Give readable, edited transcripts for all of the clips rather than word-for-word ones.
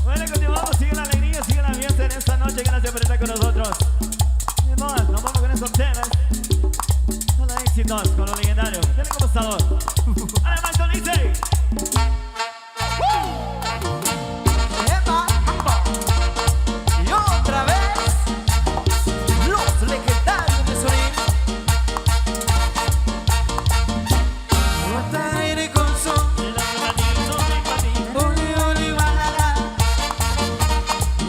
Bueno, continuamos, sigue la alegría, sigue la fiesta en esta noche. Gracias por estar con nosotros. Y más, nos vamos con estos temas. Son los éxitos con los legendarios. Tiene como sabor. Además, con dice. Epa, y otra vez los legendarios de Sorín. Guataire con son, oli oli balala.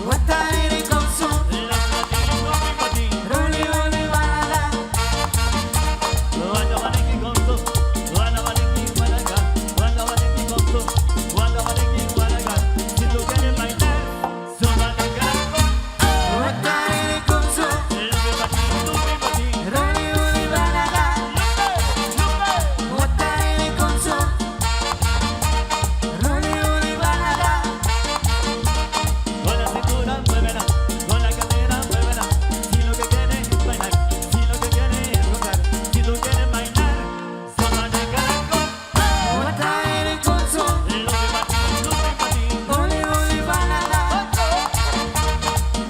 Guataire con son, oli oli balala. Si tú quieres bailar, súbale cargo. Guataire con son, oli oli balala. Guataire con son, oli oli balala. Con la cintura muévela, con la cadera muévela. Si lo que quieres es bailar, si lo que quieres es gozar. Si tú quieres bailar, súbale cargo. Guataire con son, oli oli balala.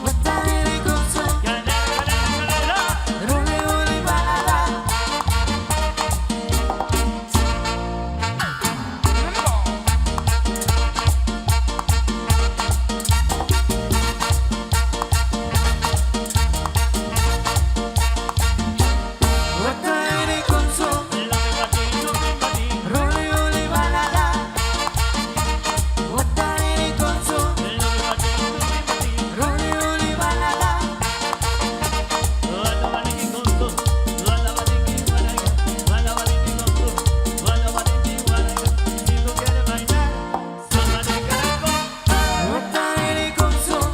Guataire con son, oli oli balala. Guataire con son, oli oli balala. Guataire con son, oli oli balala. Guataire con son,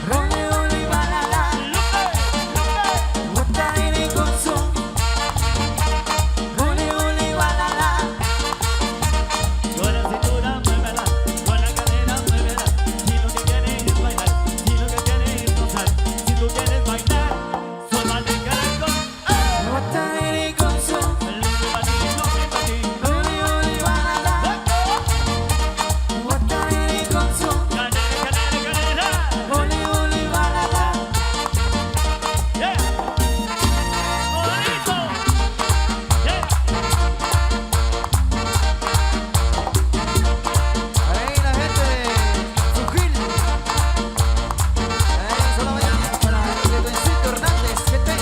oli oli balala. Guataire con son, oli oli balala. Con la cintura muévela, con la cadera muévela. Si lo que quieres es bailar, si lo que quieres es gozar. Si tú quieres bailar, súbale cargo. Guataire con son, oli oli balala. Guataire con son, oli oli balala. Ahí la gente de Suquil. Ahí solo vayan para Edwin Hernández, gente.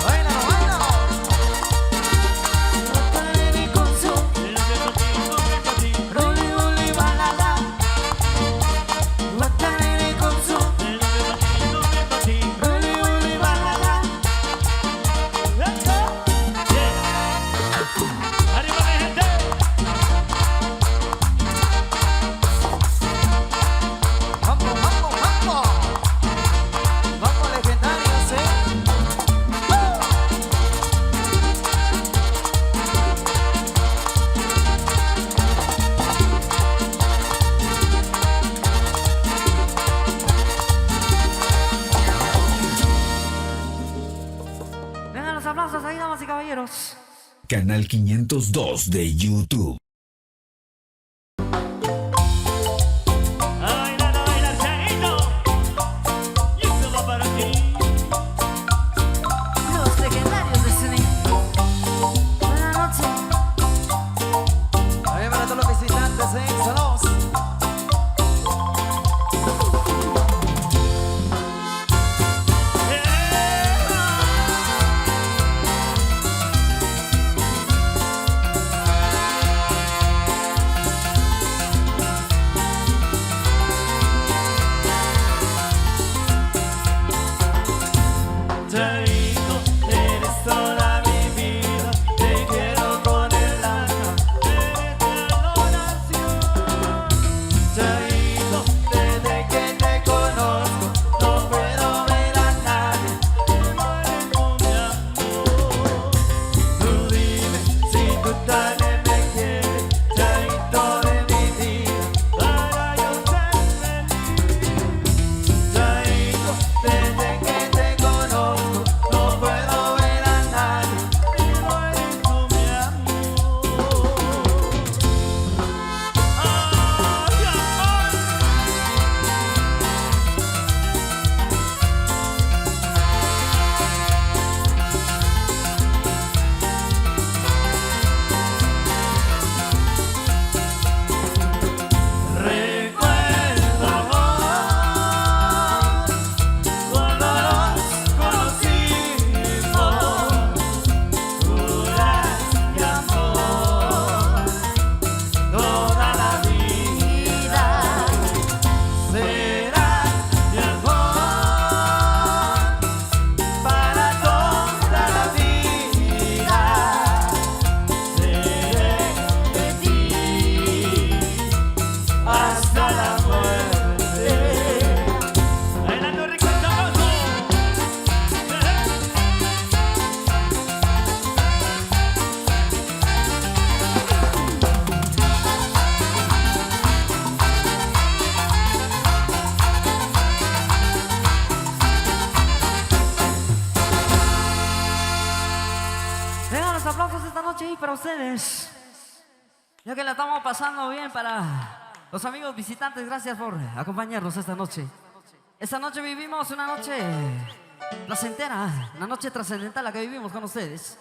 Baila, baila. Guataire con son, oli oli balala. Guataire con son, oli oli balala. Arriba la gente. Vamos, vamos, vamos. Vamos legendarios, Vengan los aplausos ahí, damas y caballeros. Canal 502 de YouTube. A bailar, Chaguito. Y esto va para ti. Los legendarios de Sorín. Buenas noches. Oye, para todos los visitantes, saludos. los aplausos esta noche ahí para ustedes. Ya que la estamos pasando bien para los amigos visitantes, gracias por acompañarnos esta noche. Esta noche vivimos una noche placentera, una noche trascendental la que vivimos con ustedes.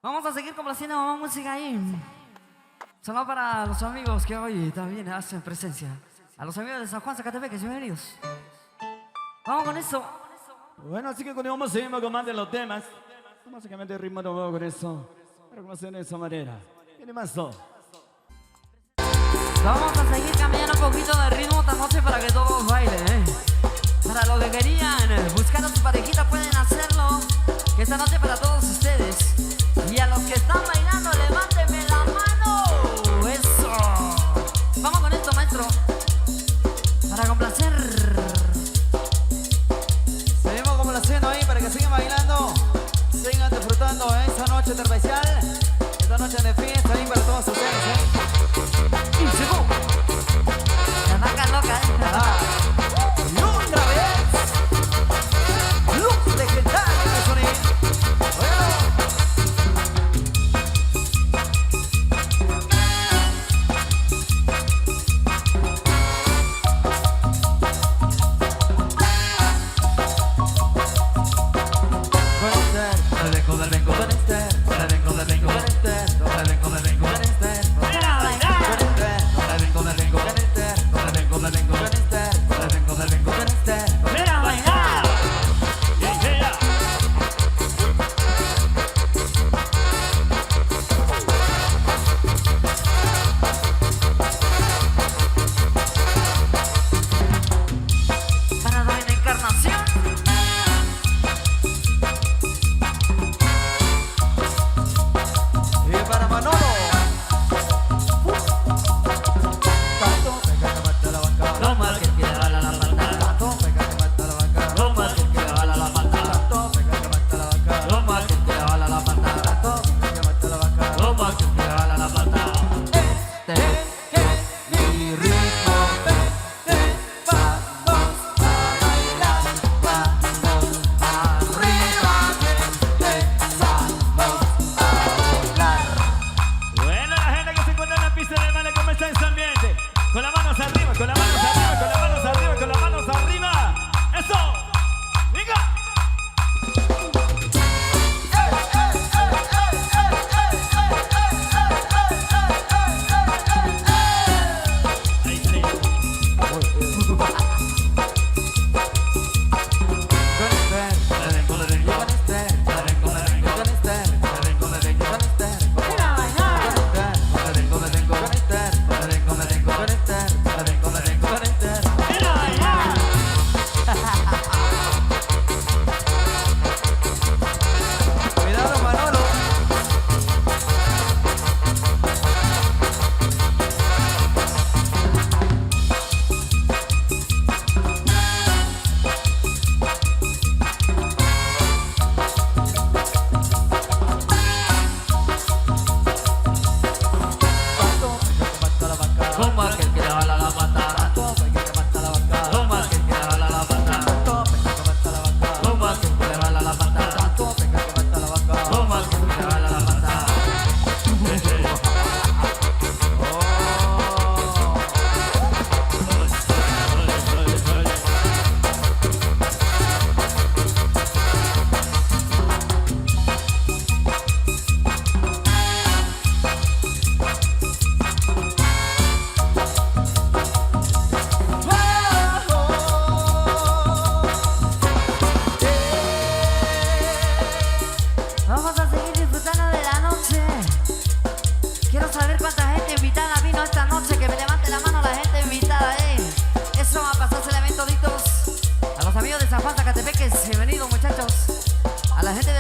Vamos a seguir complaciendo más música ahí. Solo para los amigos que hoy también hacen presencia. A los amigos de San Juan, Zacatepec, bienvenidos. Vamos con eso. Bueno, así que continuamos, seguimos con más de los temas. Básicamente el ritmo no veo con eso. Pero como hacen de esa manera. Viene más todo. Vamos a seguir cambiando un poquito de ritmo esta noche para que todos bailen, Para los que querían buscar a su parejita pueden hacerlo. Que esta noche para todos ustedes. Y a los que están bailando, levántenme la mano. Eso. Vamos con esto, maestro. Para complacer. Seguimos complaciendo ahí para que sigan bailando. Sigan disfrutando esta noche de especial. Esta noche de fiesta ahí para todos ustedes, Y llegó la vaca loca, Y otra vez, luz legendaria de sonido.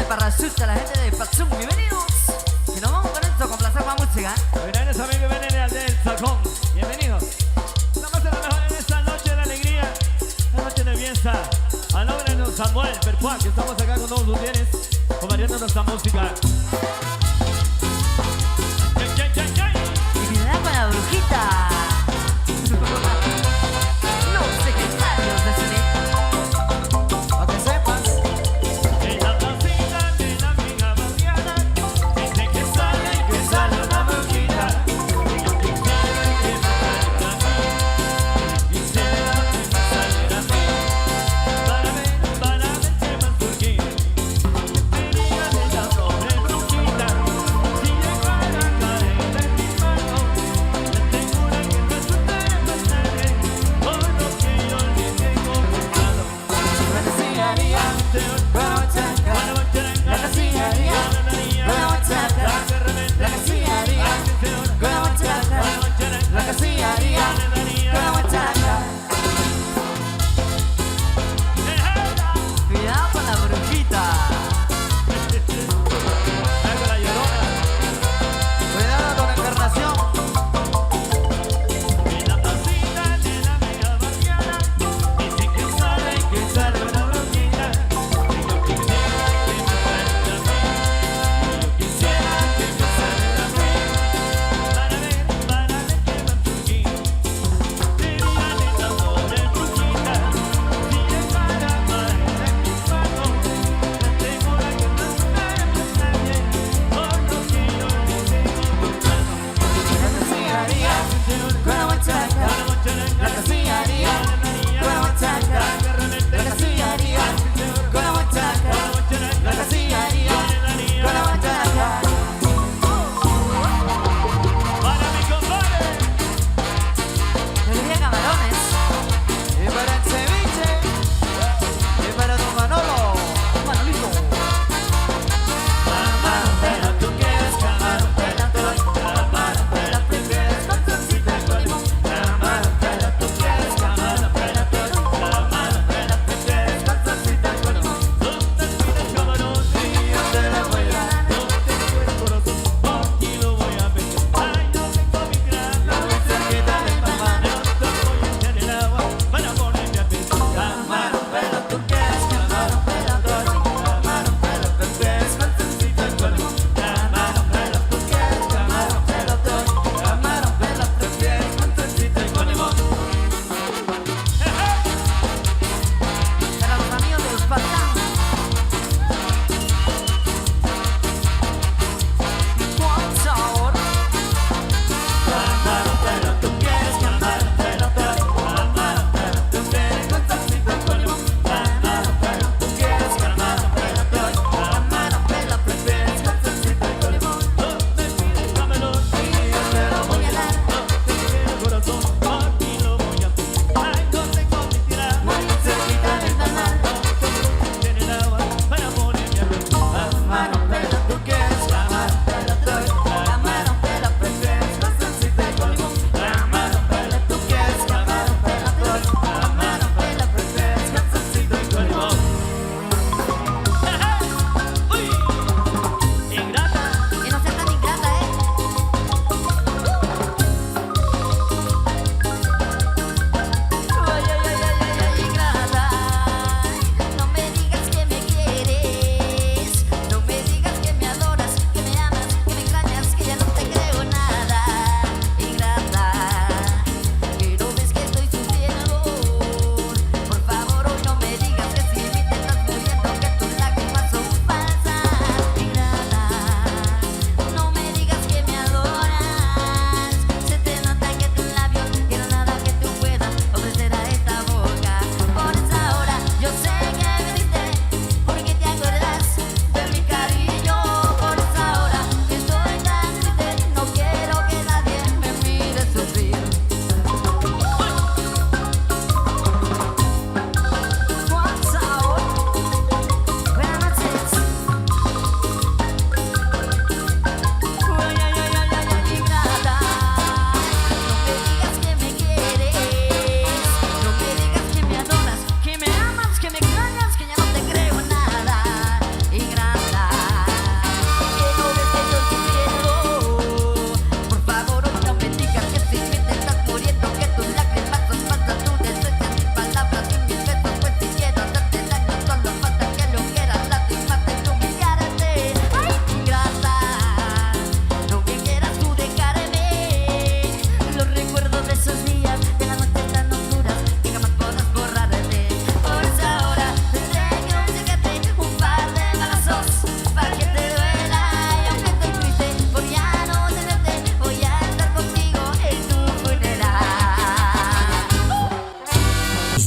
Parachute, a la gente de Patsum, bienvenidos. Y nos vamos con esto, con placer, con música. Grandes amigos que vienen del Sacón, bienvenidos. Estamos en lo mejor en esta noche de alegría, la noche de fiesta. A nombre de Samuel Perpuac, que estamos acá con todos ustedes, compartiendo nuestra música. Y viene con la brujita. Los secretarios de cine. Para que sepas. En la cocina de la amiga Mariana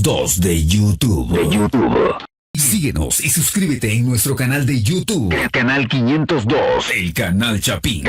502 de YouTube. Síguenos y suscríbete en nuestro canal de YouTube. El canal 502. El canal Chapín.